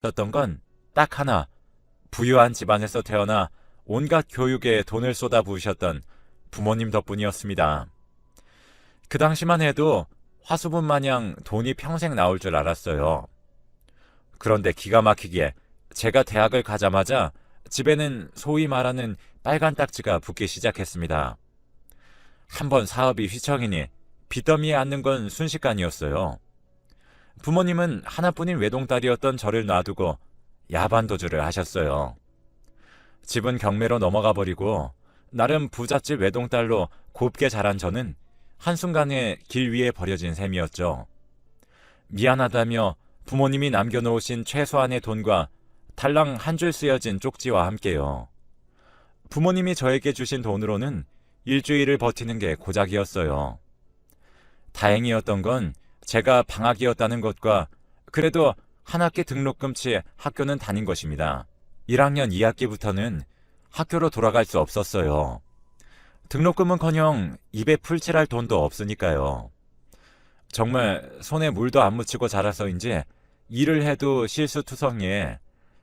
있었던 건 딱 하나, 부유한 집안에서 태어나 온갖 교육에 돈을 쏟아부으셨던 부모님 덕분이었습니다. 그 당시만 해도 화수분 마냥 돈이 평생 나올 줄 알았어요. 그런데 기가 막히게 제가 대학을 가자마자 집에는 소위 말하는 빨간 딱지가 붙기 시작했습니다. 한번 사업이 휘청이니 빚더미에 앉는 건 순식간이었어요. 부모님은 하나뿐인 외동딸이었던 저를 놔두고 야반도주를 하셨어요. 집은 경매로 넘어가 버리고 나름 부잣집 외동딸로 곱게 자란 저는 한순간에 길 위에 버려진 셈이었죠. 미안하다며 부모님이 남겨놓으신 최소한의 돈과 달랑 한 줄 쓰여진 쪽지와 함께요. 부모님이 저에게 주신 돈으로는 일주일을 버티는 게 고작이었어요. 다행이었던 건 제가 방학이었다는 것과 그래도 한 학기 등록금치 학교는 다닌 것입니다. 1학년 2학기부터는 학교로 돌아갈 수 없었어요. 등록금은커녕 입에 풀칠할 돈도 없으니까요. 정말 손에 물도 안 묻히고 자라서인지 일을 해도 실수투성이에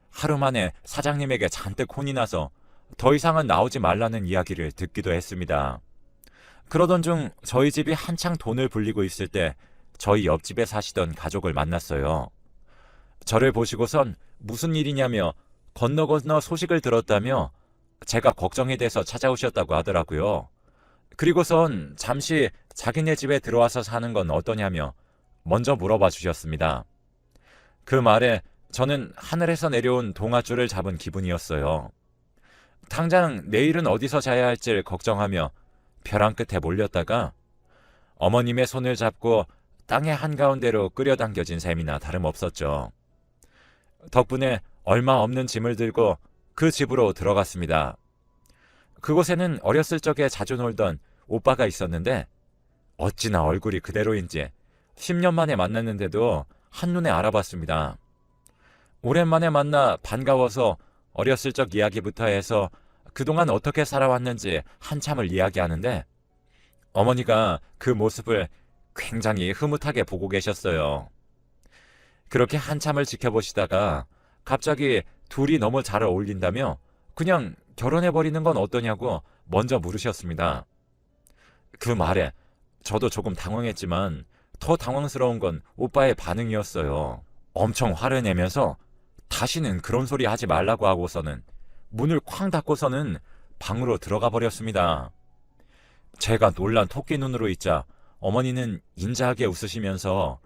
하루 만에 사장님에게 잔뜩 혼이 나서 더 이상은 나오지 말라는 이야기를 듣기도 했습니다. 그러던 중 저희 집이 한창 돈을 불리고 있을 때 저희 옆집에 사시던 가족을 만났어요. 저를 보시고선 무슨 일이냐며 건너 소식을 들었다며 제가 걱정이 돼서 찾아오셨다고 하더라고요. 그리고선 잠시 자기네 집에 들어와서 사는 건 어떠냐며 먼저 물어봐 주셨습니다. 그 말에 저는 하늘에서 내려온 동아줄을 잡은 기분이었어요. 당장 내일은 어디서 자야 할지 걱정하며 벼랑 끝에 몰렸다가 어머님의 손을 잡고 땅의 한가운데로 끌어당겨진 셈이나 다름없었죠. 덕분에 얼마 없는 짐을 들고 그 집으로 들어갔습니다. 그곳에는 어렸을 적에 자주 놀던 오빠가 있었는데 어찌나 얼굴이 그대로인지 10년 만에 만났는데도 한눈에 알아봤습니다. 오랜만에 만나 반가워서 어렸을 적 이야기부터 해서 그동안 어떻게 살아왔는지 한참을 이야기하는데 어머니가 그 모습을 굉장히 흐뭇하게 보고 계셨어요. 그렇게 한참을 지켜보시다가 갑자기 둘이 너무 잘 어울린다며 그냥 결혼해버리는 건 어떠냐고 먼저 물으셨습니다. 그 말에 저도 조금 당황했지만 더 당황스러운 건 오빠의 반응이었어요. 엄청 화를 내면서 다시는 그런 소리 하지 말라고 하고서는 문을 쾅 닫고서는 방으로 들어가 버렸습니다. 제가 놀란 토끼 눈으로 있자 어머니는 인자하게 웃으시면서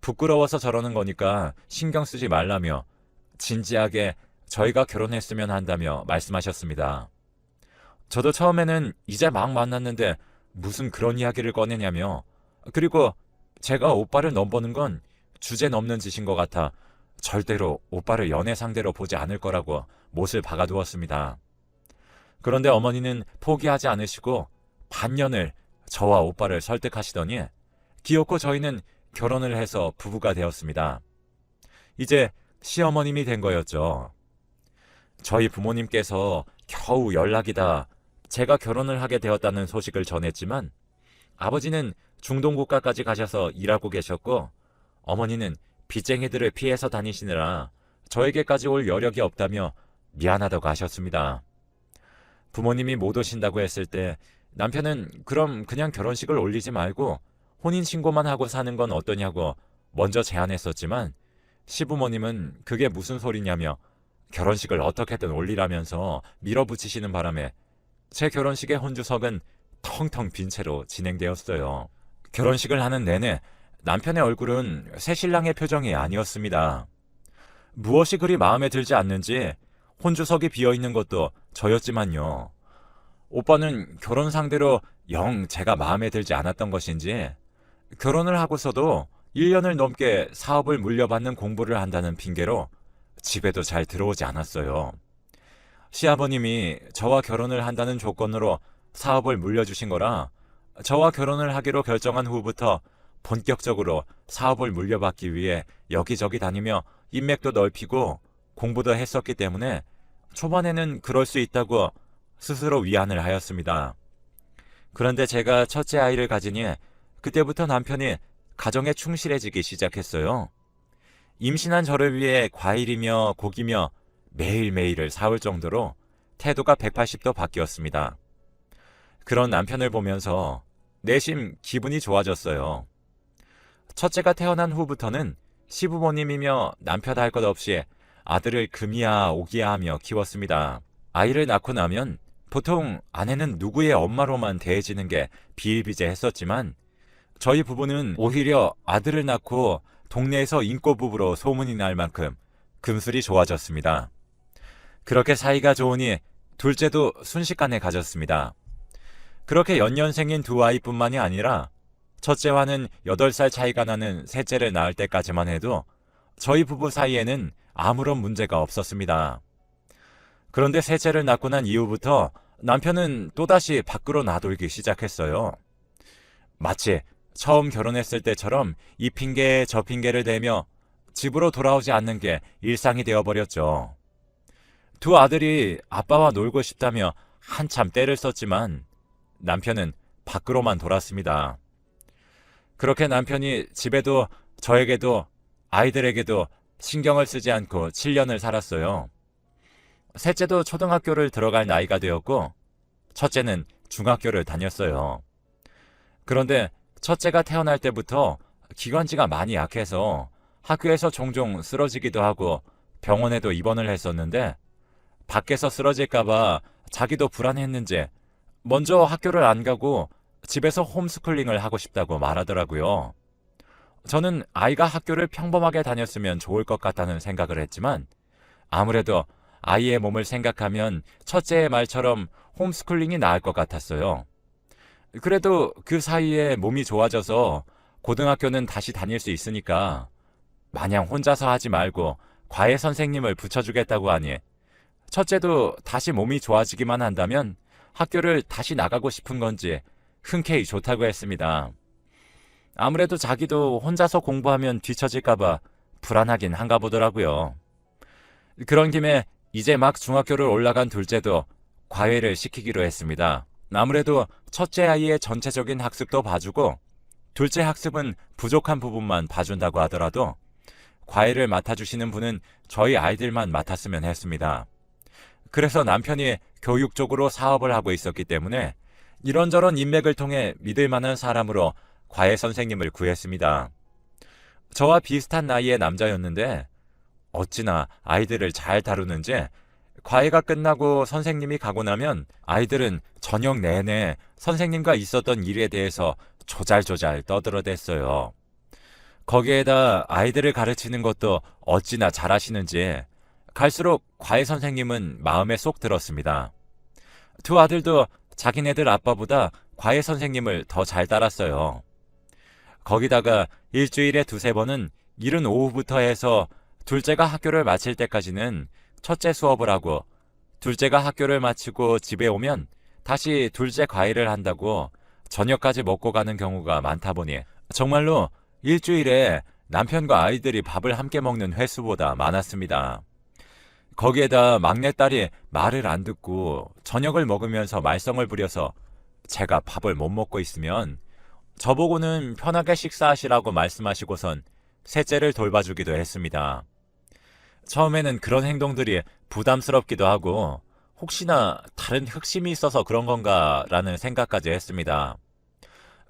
부끄러워서 저러는 거니까 신경 쓰지 말라며 진지하게 저희가 결혼했으면 한다며 말씀하셨습니다. 저도 처음에는 이제 막 만났는데 무슨 그런 이야기를 꺼내냐며 그리고 제가 오빠를 넘보는 건 주제 넘는 짓인 것 같아 절대로 오빠를 연애 상대로 보지 않을 거라고 못을 박아두었습니다. 그런데 어머니는 포기하지 않으시고 반년을 저와 오빠를 설득하시더니 기어코 저희는 결혼을 해서 부부가 되었습니다. 이제 시어머님이 된 거였죠. 저희 부모님께서 겨우 연락이다 제가 결혼을 하게 되었다는 소식을 전했지만 아버지는 중동 국가까지 가셔서 일하고 계셨고 어머니는 빚쟁이들을 피해서 다니시느라 저에게까지 올 여력이 없다며 미안하다고 하셨습니다. 부모님이 못 오신다고 했을 때 남편은 그럼 그냥 결혼식을 올리지 말고 혼인신고만 하고 사는 건 어떠냐고 먼저 제안했었지만 시부모님은 그게 무슨 소리냐며 결혼식을 어떻게든 올리라면서 밀어붙이시는 바람에 제 결혼식의 혼주석은 텅텅 빈 채로 진행되었어요. 결혼식을 하는 내내 남편의 얼굴은 새신랑의 표정이 아니었습니다. 무엇이 그리 마음에 들지 않는지 혼주석이 비어있는 것도 저였지만요. 오빠는 결혼 상대로 영 제가 마음에 들지 않았던 것인지 결혼을 하고서도 1년을 넘게 사업을 물려받는 공부를 한다는 핑계로 집에도 잘 들어오지 않았어요. 시아버님이 저와 결혼을 한다는 조건으로 사업을 물려주신 거라 저와 결혼을 하기로 결정한 후부터 본격적으로 사업을 물려받기 위해 여기저기 다니며 인맥도 넓히고 공부도 했었기 때문에 초반에는 그럴 수 있다고 스스로 위안을 하였습니다. 그런데 제가 첫째 아이를 가지니 그때부터 남편이 가정에 충실해지기 시작했어요. 임신한 저를 위해 과일이며 고기며 매일매일을 사올 정도로 태도가 180도 바뀌었습니다. 그런 남편을 보면서 내심 기분이 좋아졌어요. 첫째가 태어난 후부터는 시부모님이며 남편 할 것 없이 아들을 금이야 오기야 하며 키웠습니다. 아이를 낳고 나면 보통 아내는 누구의 엄마로만 대해지는 게 비일비재했었지만 저희 부부는 오히려 아들을 낳고 동네에서 인꼬부부로 소문이 날 만큼 금슬이 좋아졌습니다. 그렇게 사이가 좋으니 둘째도 순식간에 가졌습니다. 그렇게 연년생인 두 아이뿐만이 아니라 첫째와는 8살 차이가 나는 셋째를 낳을 때까지만 해도 저희 부부 사이에는 아무런 문제가 없었습니다. 그런데 셋째를 낳고 난 이후부터 남편은 또다시 밖으로 나돌기 시작했어요. 마치 처음 결혼했을 때처럼 이 핑계 저 핑계를 대며 집으로 돌아오지 않는 게 일상이 되어버렸죠. 두 아들이 아빠와 놀고 싶다며 한참 떼를 썼지만 남편은 밖으로만 돌았습니다. 그렇게 남편이 집에도 저에게도 아이들에게도 신경을 쓰지 않고 7년을 살았어요. 셋째도 초등학교를 들어갈 나이가 되었고 첫째는 중학교를 다녔어요. 그런데 첫째가 태어날 때부터 기관지가 많이 약해서 학교에서 종종 쓰러지기도 하고 병원에도 입원을 했었는데 밖에서 쓰러질까봐 자기도 불안했는지 먼저 학교를 안 가고 집에서 홈스쿨링을 하고 싶다고 말하더라고요. 저는 아이가 학교를 평범하게 다녔으면 좋을 것 같다는 생각을 했지만 아무래도 아이의 몸을 생각하면 첫째의 말처럼 홈스쿨링이 나을 것 같았어요. 그래도 그 사이에 몸이 좋아져서 고등학교는 다시 다닐 수 있으니까 마냥 혼자서 하지 말고 과외 선생님을 붙여주겠다고 하니 첫째도 다시 몸이 좋아지기만 한다면 학교를 다시 나가고 싶은 건지 흔쾌히 좋다고 했습니다. 아무래도 자기도 혼자서 공부하면 뒤처질까봐 불안하긴 한가 보더라고요. 그런 김에 이제 막 중학교를 올라간 둘째도 과외를 시키기로 했습니다. 아무래도 첫째 아이의 전체적인 학습도 봐주고 둘째 학습은 부족한 부분만 봐준다고 하더라도 과외를 맡아주시는 분은 저희 아이들만 맡았으면 했습니다. 그래서 남편이 교육 쪽으로 사업을 하고 있었기 때문에 이런저런 인맥을 통해 믿을 만한 사람으로 과외 선생님을 구했습니다. 저와 비슷한 나이의 남자였는데 어찌나 아이들을 잘 다루는지 과외가 끝나고 선생님이 가고 나면 아이들은 저녁 내내 선생님과 있었던 일에 대해서 조잘조잘 떠들어댔어요. 거기에다 아이들을 가르치는 것도 어찌나 잘하시는지 갈수록 과외 선생님은 마음에 쏙 들었습니다. 두 아들도 자기네들 아빠보다 과외 선생님을 더 잘 따랐어요. 거기다가 일주일에 2-3번은 이른 오후부터 해서 둘째가 학교를 마칠 때까지는 첫째 수업을 하고 둘째가 학교를 마치고 집에 오면 다시 둘째 과외를 한다고 저녁까지 먹고 가는 경우가 많다 보니 정말로 일주일에 남편과 아이들이 밥을 함께 먹는 횟수보다 많았습니다. 거기에다 막내딸이 말을 안 듣고 저녁을 먹으면서 말썽을 부려서 제가 밥을 못 먹고 있으면 저보고는 편하게 식사하시라고 말씀하시고선 셋째를 돌봐주기도 했습니다. 처음에는 그런 행동들이 부담스럽기도 하고 혹시나 다른 흑심이 있어서 그런 건가라는 생각까지 했습니다.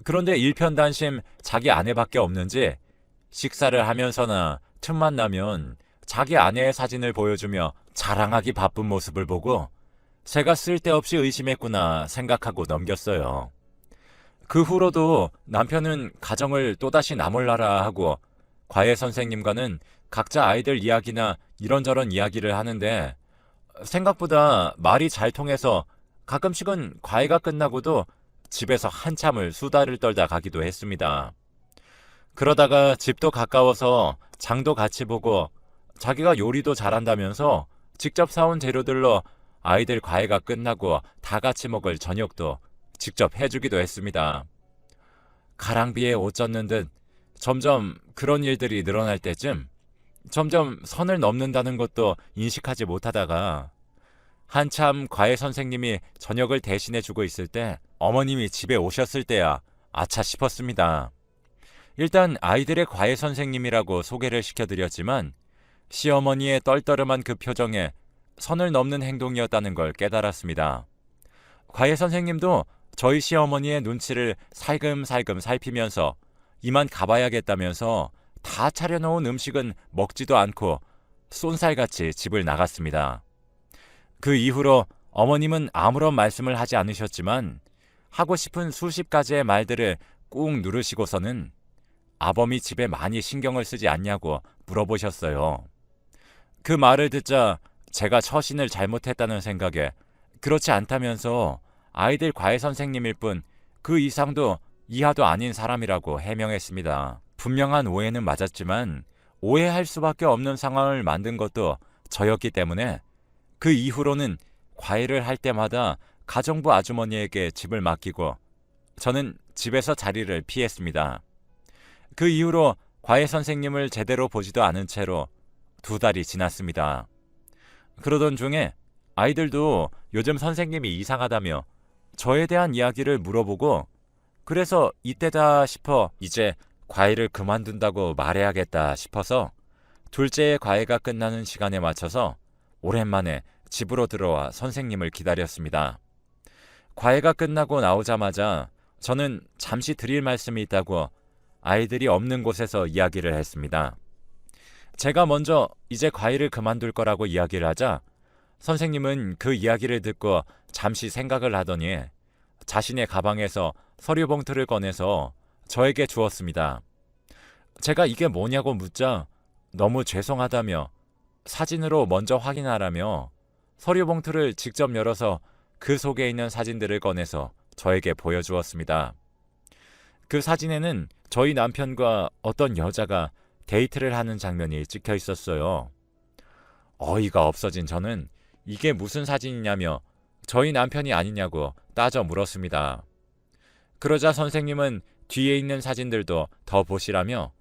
그런데 일편단심 자기 아내밖에 없는지 식사를 하면서나 틈만 나면 자기 아내의 사진을 보여주며 자랑하기 바쁜 모습을 보고 제가 쓸데없이 의심했구나 생각하고 넘겼어요. 그 후로도 남편은 가정을 또다시 나몰라라 하고 과외 선생님과는 각자 아이들 이야기나 이런저런 이야기를 하는데 생각보다 말이 잘 통해서 가끔씩은 과외가 끝나고도 집에서 한참을 수다를 떨다 가기도 했습니다. 그러다가 집도 가까워서 장도 같이 보고 자기가 요리도 잘한다면서 직접 사온 재료들로 아이들 과외가 끝나고 다 같이 먹을 저녁도 직접 해주기도 했습니다. 가랑비에 옷 젖는 듯 점점 그런 일들이 늘어날 때쯤 점점 선을 넘는다는 것도 인식하지 못하다가 한참 과외 선생님이 저녁을 대신해 주고 있을 때 어머님이 집에 오셨을 때야 아차 싶었습니다. 일단 아이들의 과외 선생님이라고 소개를 시켜드렸지만 시어머니의 떨떠름한 그 표정에 선을 넘는 행동이었다는 걸 깨달았습니다. 과외 선생님도 저희 시어머니의 눈치를 살금살금 살피면서 이만 가봐야겠다면서 다 차려놓은 음식은 먹지도 않고 쏜살같이 집을 나갔습니다. 그 이후로 어머님은 아무런 말씀을 하지 않으셨지만 하고 싶은 수십 가지의 말들을 꾹 누르시고서는 아범이 집에 많이 신경을 쓰지 않냐고 물어보셨어요. 그 말을 듣자 제가 처신을 잘못했다는 생각에 그렇지 않다면서 아이들 과외 선생님일 뿐 그 이상도 이하도 아닌 사람이라고 해명했습니다. 분명한 오해는 맞았지만 오해할 수밖에 없는 상황을 만든 것도 저였기 때문에 그 이후로는 과외를 할 때마다 가정부 아주머니에게 집을 맡기고 저는 집에서 자리를 피했습니다. 그 이후로 과외 선생님을 제대로 보지도 않은 채로 2달이 지났습니다. 그러던 중에 아이들도 요즘 선생님이 이상하다며 저에 대한 이야기를 물어보고 그래서 이때다 싶어 이제 과외를 그만둔다고 말해야겠다 싶어서 둘째의 과외가 끝나는 시간에 맞춰서 오랜만에 집으로 들어와 선생님을 기다렸습니다. 과외가 끝나고 나오자마자 저는 잠시 드릴 말씀이 있다고 아이들이 없는 곳에서 이야기를 했습니다. 제가 먼저 이제 과외를 그만둘 거라고 이야기를 하자 선생님은 그 이야기를 듣고 잠시 생각을 하더니 자신의 가방에서 서류 봉투를 꺼내서 저에게 주었습니다. 제가 이게 뭐냐고 묻자 너무 죄송하다며 사진으로 먼저 확인하라며 서류 봉투를 직접 열어서 그 속에 있는 사진들을 꺼내서 저에게 보여주었습니다. 그 사진에는 저희 남편과 어떤 여자가 데이트를 하는 장면이 찍혀 있었어요. 어이가 없어진 저는 이게 무슨 사진이냐며 저희 남편이 아니냐고 따져 물었습니다. 그러자 선생님은 뒤에 있는 사진들도 더 보시라며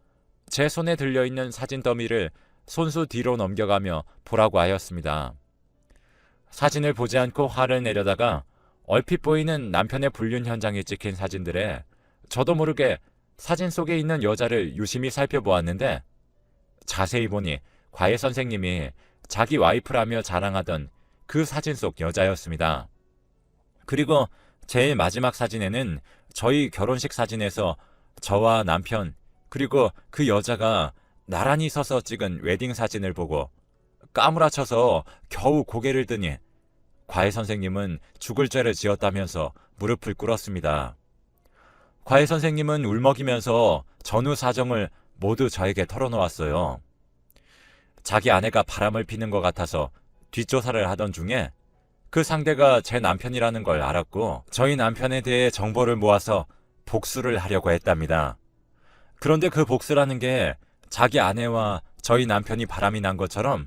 제 손에 들려있는 사진 더미를 손수 뒤로 넘겨가며 보라고 하였습니다. 사진을 보지 않고 화를 내려다가 얼핏 보이는 남편의 불륜 현장이 찍힌 사진들에 저도 모르게 사진 속에 있는 여자를 유심히 살펴보았는데 자세히 보니 과외 선생님이 자기 와이프라며 자랑하던 그 사진 속 여자였습니다. 그리고 제일 마지막 사진에는 저희 결혼식 사진에서 저와 남편 그리고 그 여자가 나란히 서서 찍은 웨딩 사진을 보고 까무라쳐서 겨우 고개를 드니 과외 선생님은 죽을 죄를 지었다면서 무릎을 꿇었습니다. 과외 선생님은 울먹이면서 전후 사정을 모두 저에게 털어놓았어요. 자기 아내가 바람을 피는 것 같아서 뒷조사를 하던 중에 그 상대가 제 남편이라는 걸 알았고 저희 남편에 대해 정보를 모아서 복수를 하려고 했답니다. 그런데 그 복수라는 게 자기 아내와 저희 남편이 바람이 난 것처럼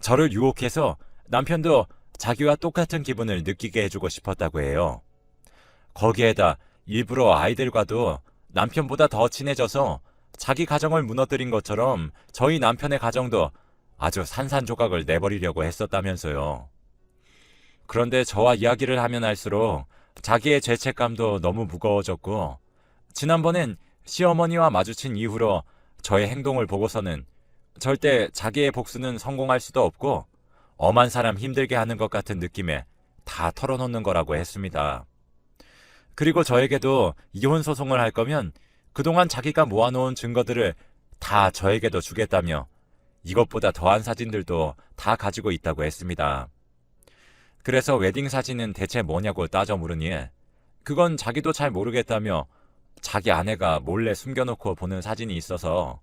저를 유혹해서 남편도 자기와 똑같은 기분을 느끼게 해주고 싶었다고 해요. 거기에다 일부러 아이들과도 남편보다 더 친해져서 자기 가정을 무너뜨린 것처럼 저희 남편의 가정도 아주 산산조각을 내버리려고 했었다면서요. 그런데 저와 이야기를 하면 할수록 자기의 죄책감도 너무 무거워졌고 지난번엔 시어머니와 마주친 이후로 저의 행동을 보고서는 절대 자기의 복수는 성공할 수도 없고 엄한 사람 힘들게 하는 것 같은 느낌에 다 털어놓는 거라고 했습니다. 그리고 저에게도 이혼 소송을 할 거면 그동안 자기가 모아놓은 증거들을 다 저에게도 주겠다며 이것보다 더한 사진들도 다 가지고 있다고 했습니다. 그래서 웨딩 사진은 대체 뭐냐고 따져 물으니 그건 자기도 잘 모르겠다며 자기 아내가 몰래 숨겨놓고 보는 사진이 있어서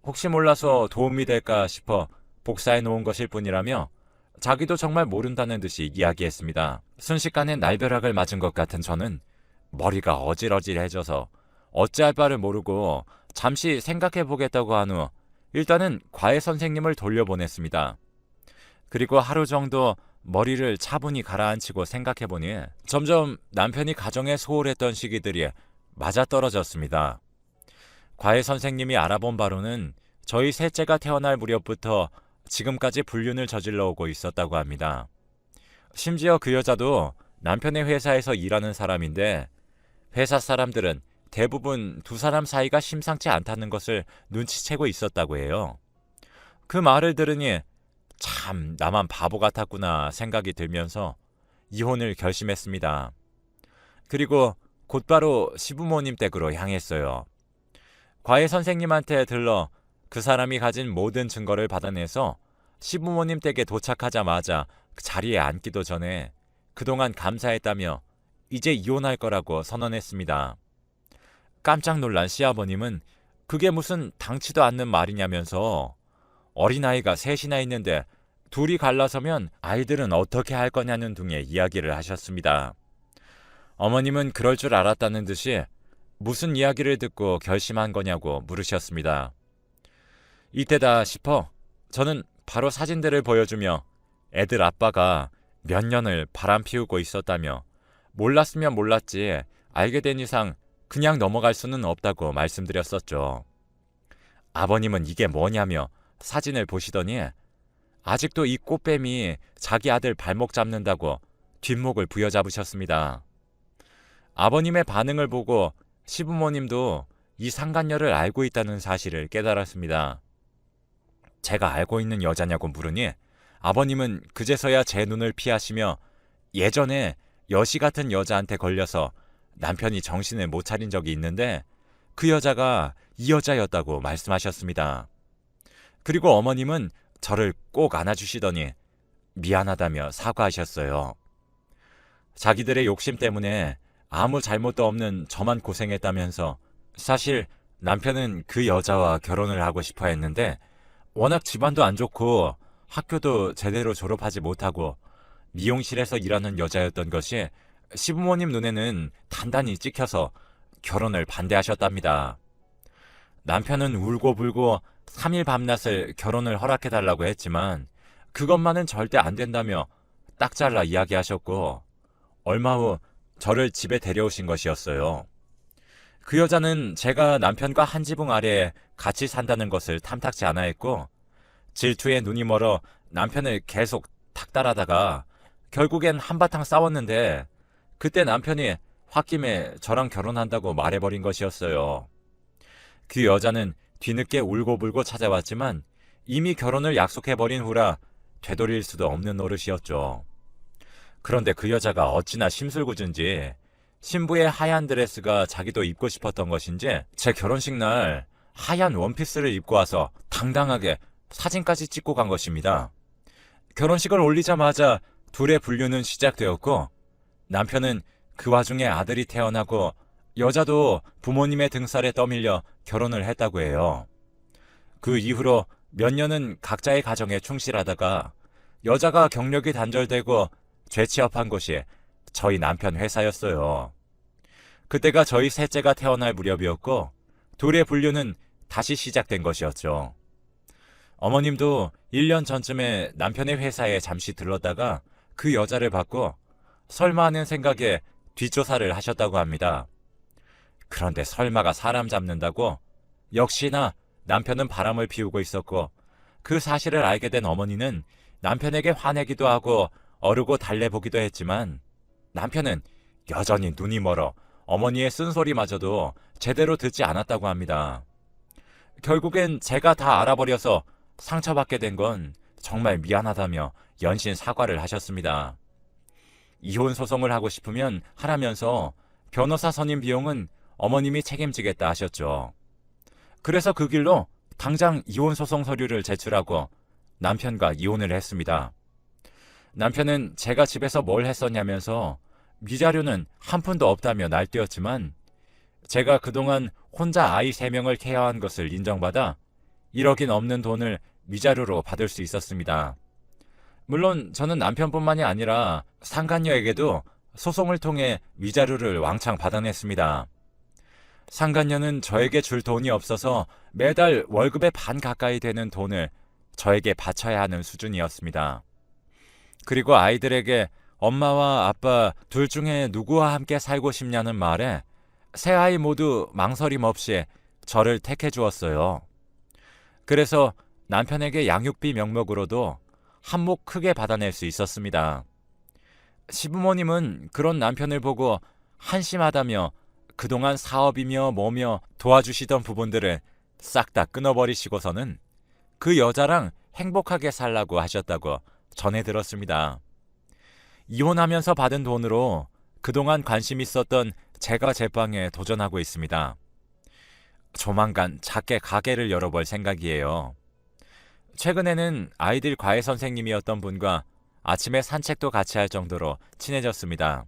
혹시 몰라서 도움이 될까 싶어 복사해 놓은 것일 뿐이라며 자기도 정말 모른다는 듯이 이야기했습니다. 순식간에 날벼락을 맞은 것 같은 저는 머리가 어질어질해져서 어찌할 바를 모르고 잠시 생각해 보겠다고 한 후 일단은 과외 선생님을 돌려보냈습니다. 그리고 하루 정도 머리를 차분히 가라앉히고 생각해보니 점점 남편이 가정에 소홀했던 시기들이 맞아떨어졌습니다. 과외 선생님이 알아본 바로는 저희 셋째가 태어날 무렵부터 지금까지 불륜을 저질러 오고 있었다고 합니다. 심지어 그 여자도 남편의 회사에서 일하는 사람인데 회사 사람들은 대부분 두 사람 사이가 심상치 않다는 것을 눈치채고 있었다고 해요. 그 말을 들으니 참 나만 바보 같았구나 생각이 들면서 이혼을 결심했습니다. 그리고 곧바로 시부모님 댁으로 향했어요. 과외 선생님한테 들러 그 사람이 가진 모든 증거를 받아내서 시부모님 댁에 도착하자마자 그 자리에 앉기도 전에 그동안 감사했다며 이제 이혼할 거라고 선언했습니다. 깜짝 놀란 시아버님은 그게 무슨 당치도 않는 말이냐면서 어린아이가 셋이나 있는데 둘이 갈라서면 아이들은 어떻게 할 거냐는 등의 이야기를 하셨습니다. 어머님은 그럴 줄 알았다는 듯이 무슨 이야기를 듣고 결심한 거냐고 물으셨습니다. 이때다 싶어 저는 바로 사진들을 보여주며 애들 아빠가 몇 년을 바람 피우고 있었다며 몰랐으면 몰랐지 알게 된 이상 그냥 넘어갈 수는 없다고 말씀드렸었죠. 아버님은 이게 뭐냐며 사진을 보시더니 아직도 이 꽃뱀이 자기 아들 발목 잡는다고 뒷목을 부여잡으셨습니다. 아버님의 반응을 보고 시부모님도 이 상간녀를 알고 있다는 사실을 깨달았습니다. 제가 알고 있는 여자냐고 물으니 아버님은 그제서야 제 눈을 피하시며 예전에 여시 같은 여자한테 걸려서 남편이 정신을 못 차린 적이 있는데 그 여자가 이 여자였다고 말씀하셨습니다. 그리고 어머님은 저를 꼭 안아주시더니 미안하다며 사과하셨어요. 자기들의 욕심 때문에 아무 잘못도 없는 저만 고생했다면서 사실 남편은 그 여자와 결혼을 하고 싶어 했는데 워낙 집안도 안 좋고 학교도 제대로 졸업하지 못하고 미용실에서 일하는 여자였던 것이 시부모님 눈에는 단단히 찍혀서 결혼을 반대하셨답니다. 남편은 울고불고 3일 밤낮을 결혼을 허락해달라고 했지만 그것만은 절대 안 된다며 딱 잘라 이야기하셨고 얼마 후 저를 집에 데려오신 것이었어요. 그 여자는 제가 남편과 한 지붕 아래에 같이 산다는 것을 탐탁지 않아 했고 질투에 눈이 멀어 남편을 계속 닥달하다가 결국엔 한바탕 싸웠는데 그때 남편이 홧김에 저랑 결혼한다고 말해버린 것이었어요. 그 여자는 뒤늦게 울고불고 찾아왔지만 이미 결혼을 약속해버린 후라 되돌릴 수도 없는 노릇이었죠. 그런데 그 여자가 어찌나 심술궂은지 신부의 하얀 드레스가 자기도 입고 싶었던 것인지 제 결혼식 날 하얀 원피스를 입고 와서 당당하게 사진까지 찍고 간 것입니다. 결혼식을 올리자마자 둘의 분류는 시작되었고 남편은 그 와중에 아들이 태어나고 여자도 부모님의 등살에 떠밀려 결혼을 했다고 해요. 그 이후로 몇 년은 각자의 가정에 충실하다가 여자가 경력이 단절되고 재취업한 곳이 저희 남편 회사였어요. 그때가 저희 셋째가 태어날 무렵이었고 둘의 분류는 다시 시작된 것이었죠. 어머님도 1년 전쯤에 남편의 회사에 잠시 들렀다가 그 여자를 봤고 설마 하는 생각에 뒷조사를 하셨다고 합니다. 그런데 설마가 사람 잡는다고 역시나 남편은 바람을 피우고 있었고 그 사실을 알게 된 어머니는 남편에게 화내기도 하고 어르고 달래보기도 했지만 남편은 여전히 눈이 멀어 어머니의 쓴소리마저도 제대로 듣지 않았다고 합니다. 결국엔 제가 다 알아버려서 상처받게 된 건 정말 미안하다며 연신 사과를 하셨습니다. 이혼 소송을 하고 싶으면 하라면서 변호사 선임 비용은 어머님이 책임지겠다 하셨죠. 그래서 그 길로 당장 이혼 소송 서류를 제출하고 남편과 이혼을 했습니다. 남편은 제가 집에서 뭘 했었냐면서 미자료는 한 푼도 없다며 날뛰었지만 제가 그동안 혼자 아이 3명을 케어한 것을 인정받아 1억이 넘는 돈을 미자료로 받을 수 있었습니다. 물론 저는 남편뿐만이 아니라 상간녀에게도 소송을 통해 미자료를 왕창 받아냈습니다. 상간녀는 저에게 줄 돈이 없어서 매달 월급의 반 가까이 되는 돈을 저에게 바쳐야 하는 수준이었습니다. 그리고 아이들에게 엄마와 아빠 둘 중에 누구와 함께 살고 싶냐는 말에 세 아이 모두 망설임 없이 저를 택해 주었어요. 그래서 남편에게 양육비 명목으로도 한몫 크게 받아낼 수 있었습니다. 시부모님은 그런 남편을 보고 한심하다며 그동안 사업이며 뭐며 도와주시던 부분들을 싹 다 끊어버리시고서는 그 여자랑 행복하게 살라고 하셨다고 전해 들었습니다. 이혼하면서 받은 돈으로 그동안 관심 있었던 제과 제빵에 도전하고 있습니다. 조만간 작게 가게를 열어볼 생각이에요. 최근에는 아이들 과외 선생님이었던 분과 아침에 산책도 같이 할 정도로 친해졌습니다.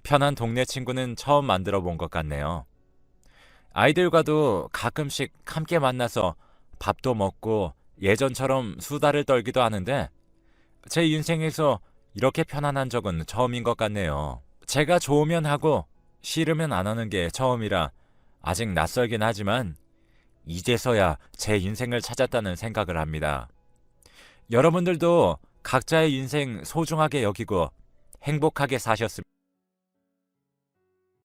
편한 동네 친구는 처음 만들어 본 것 같네요. 아이들과도 가끔씩 함께 만나서 밥도 먹고 예전처럼 수다를 떨기도 하는데 제 인생에서 이렇게 편안한 적은 처음인 것 같네요. 제가 좋으면 하고 싫으면 안 하는 게 처음이라 아직 낯설긴 하지만 이제서야 제 인생을 찾았다는 생각을 합니다. 여러분들도 각자의 인생 소중하게 여기고 행복하게 사셨으면